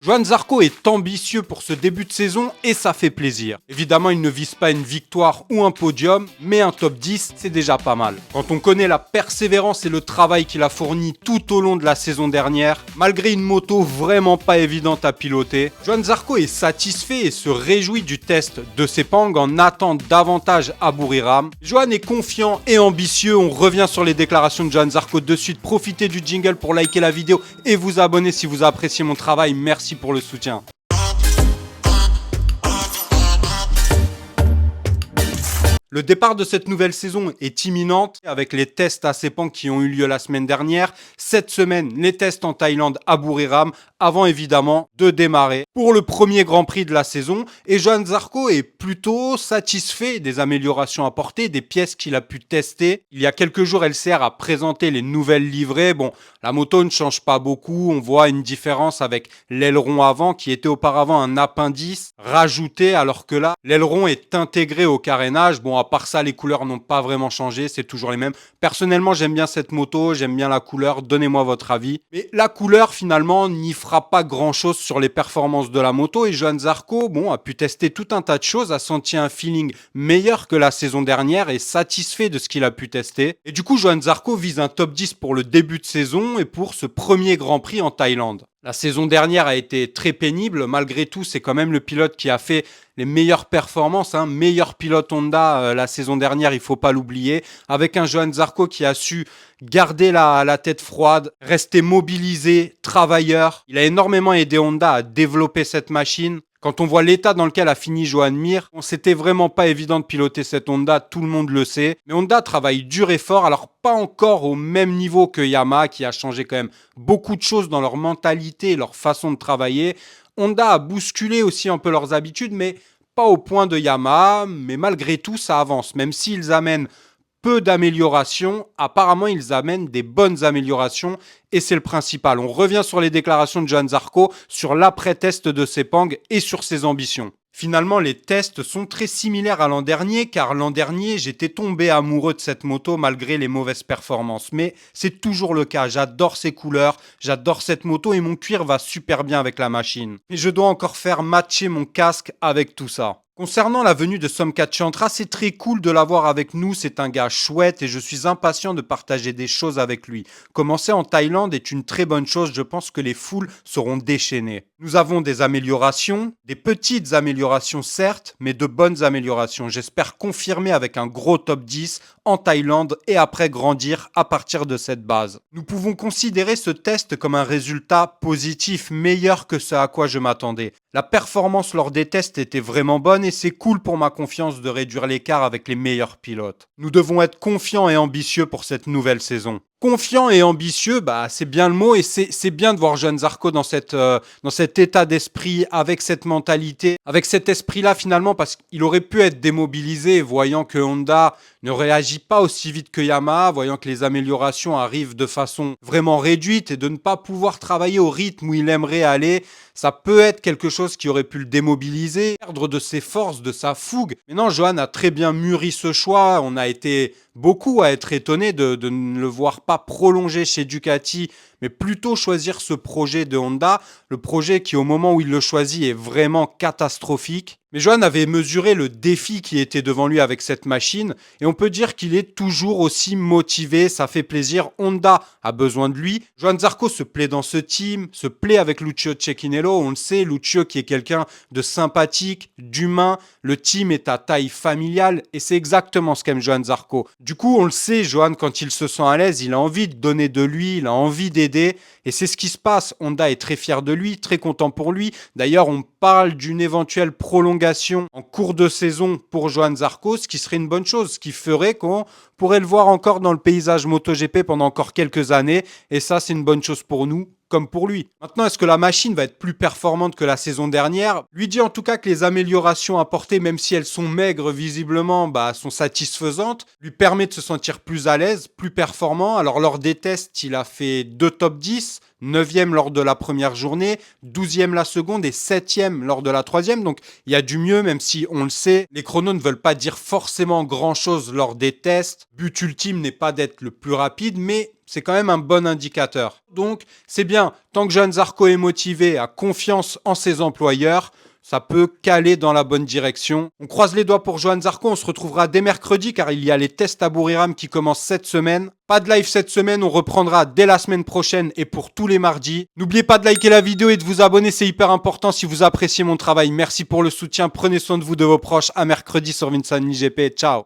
Johann Zarco est ambitieux pour ce début de saison et ça fait plaisir. Évidemment, il ne vise pas une victoire ou un podium, mais un top 10, c'est déjà pas mal. Quand on connaît la persévérance et le travail qu'il a fourni tout au long de la saison dernière, malgré une moto vraiment pas évidente à piloter, Johann Zarco est satisfait et se réjouit du test de Sepang en attente davantage à Buriram. Johann est confiant et ambitieux, on revient sur les déclarations de Johann Zarco de suite. Profitez du jingle pour liker la vidéo et vous abonner si vous appréciez mon travail. Merci pour le soutien. Le départ de cette nouvelle saison est imminente avec les tests à Sepang qui ont eu lieu la semaine dernière. Cette semaine, les tests en Thaïlande à Buriram avant évidemment de démarrer pour le premier Grand Prix de la saison. Et Johann Zarco est plutôt satisfait des améliorations apportées, des pièces qu'il a pu tester. Il y a quelques jours, LCR a présenté les nouvelles livrées. Bon, la moto ne change pas beaucoup. On voit une différence avec l'aileron avant qui était auparavant un appendice rajouté alors que là, l'aileron est intégré au carénage. Bon, à part ça, les couleurs n'ont pas vraiment changé, c'est toujours les mêmes. Personnellement, j'aime bien cette moto, j'aime bien la couleur, donnez-moi votre avis. Mais la couleur, finalement, n'y fera pas grand-chose sur les performances de la moto. Et Johann Zarco, bon, a pu tester tout un tas de choses, a senti un feeling meilleur que la saison dernière et satisfait de ce qu'il a pu tester. Et du coup, Johann Zarco vise un top 10 pour le début de saison et pour ce premier Grand Prix en Thaïlande. La saison dernière a été très pénible. Malgré tout, c'est quand même le pilote qui a fait les meilleures performances. Meilleur pilote Honda la saison dernière, il faut pas l'oublier. Avec un Johann Zarco qui a su garder la tête froide, rester mobilisé, travailleur. Il a énormément aidé Honda à développer cette machine. Quand on voit l'état dans lequel a fini Joan Mir, c'était vraiment pas évident de piloter cette Honda, tout le monde le sait. Mais Honda travaille dur et fort, alors pas encore au même niveau que Yamaha qui a changé quand même beaucoup de choses dans leur mentalité, leur façon de travailler. Honda a bousculé aussi un peu leurs habitudes, mais pas au point de Yamaha. Mais malgré tout, ça avance. Même s'ils amènent peu d'améliorations, apparemment ils amènent des bonnes améliorations et c'est le principal. On revient sur les déclarations de Johann Zarco, sur l'après-test de Sepang et sur ses ambitions. Finalement, les tests sont très similaires à l'an dernier, car l'an dernier, j'étais tombé amoureux de cette moto malgré les mauvaises performances. Mais c'est toujours le cas, j'adore ses couleurs, j'adore cette moto et mon cuir va super bien avec la machine. Mais je dois encore faire matcher mon casque avec tout ça. Concernant la venue de Somkat Chantra, c'est très cool de l'avoir avec nous, c'est un gars chouette et je suis impatient de partager des choses avec lui. Commencer en Thaïlande est une très bonne chose, je pense que les foules seront déchaînées. Nous avons des améliorations, des petites améliorations certes, mais de bonnes améliorations. J'espère confirmer avec un gros top 10 en Thaïlande et après grandir à partir de cette base. Nous pouvons considérer ce test comme un résultat positif, meilleur que ce à quoi je m'attendais. La performance lors des tests était vraiment bonne et c'est cool pour ma confiance de réduire l'écart avec les meilleurs pilotes. Nous devons être confiants et ambitieux pour cette nouvelle saison. Confiant et ambitieux, c'est bien le mot et c'est bien de voir Johann Zarco dans cet état d'esprit, avec cette mentalité, avec cet esprit-là finalement parce qu'il aurait pu être démobilisé voyant que Honda ne réagit pas aussi vite que Yamaha, voyant que les améliorations arrivent de façon vraiment réduite et de ne pas pouvoir travailler au rythme où il aimerait aller. Ça peut être quelque chose qui aurait pu le démobiliser, perdre de ses forces, de sa fougue. Mais non, Johann a très bien mûri ce choix. On a été beaucoup à être étonnés de ne le voir pas prolonger chez Ducati, mais plutôt choisir ce projet de Honda. Le projet qui, au moment où il le choisit, est vraiment catastrophique. Mais Johann avait mesuré le défi qui était devant lui avec cette machine et on peut dire qu'il est toujours aussi motivé, ça fait plaisir. Honda a besoin de lui. Johann Zarco se plaît dans ce team, se plaît avec Lucio Cecchinello. On le sait, Lucio qui est quelqu'un de sympathique, d'humain. Le team est à taille familiale et c'est exactement ce qu'aime Johann Zarco. Du coup, on le sait, Johann, quand il se sent à l'aise, il a envie de donner de lui, il a envie d'aider et c'est ce qui se passe. Honda est très fier de lui, très content pour lui. D'ailleurs, on parle d'une éventuelle prolongation en cours de saison pour Johann Zarco, ce qui serait une bonne chose, ce qui ferait qu'on pourrait le voir encore dans le paysage MotoGP pendant encore quelques années. Et ça, c'est une bonne chose pour nous, comme pour lui. Maintenant, est-ce que la machine va être plus performante que la saison dernière? Lui dit en tout cas que les améliorations apportées, même si elles sont maigres visiblement, sont satisfaisantes, lui permet de se sentir plus à l'aise, plus performant. Alors lors des tests, il a fait 2 top 10, 9e lors de la première journée, 12e la seconde et 7e lors de la troisième. Donc il y a du mieux, même si on le sait, les chronos ne veulent pas dire forcément grand-chose lors des tests. But ultime n'est pas d'être le plus rapide, mais c'est quand même un bon indicateur. Donc, c'est bien, tant que Johan Zarco est motivé, a confiance en ses employeurs, ça peut caler dans la bonne direction. On croise les doigts pour Johan Zarco, on se retrouvera dès mercredi car il y a les tests à Buriram qui commencent cette semaine. Pas de live cette semaine, on reprendra dès la semaine prochaine et pour tous les mardis. N'oubliez pas de liker la vidéo et de vous abonner, c'est hyper important si vous appréciez mon travail. Merci pour le soutien, prenez soin de vous, de vos proches. À mercredi sur Vincent GP, ciao.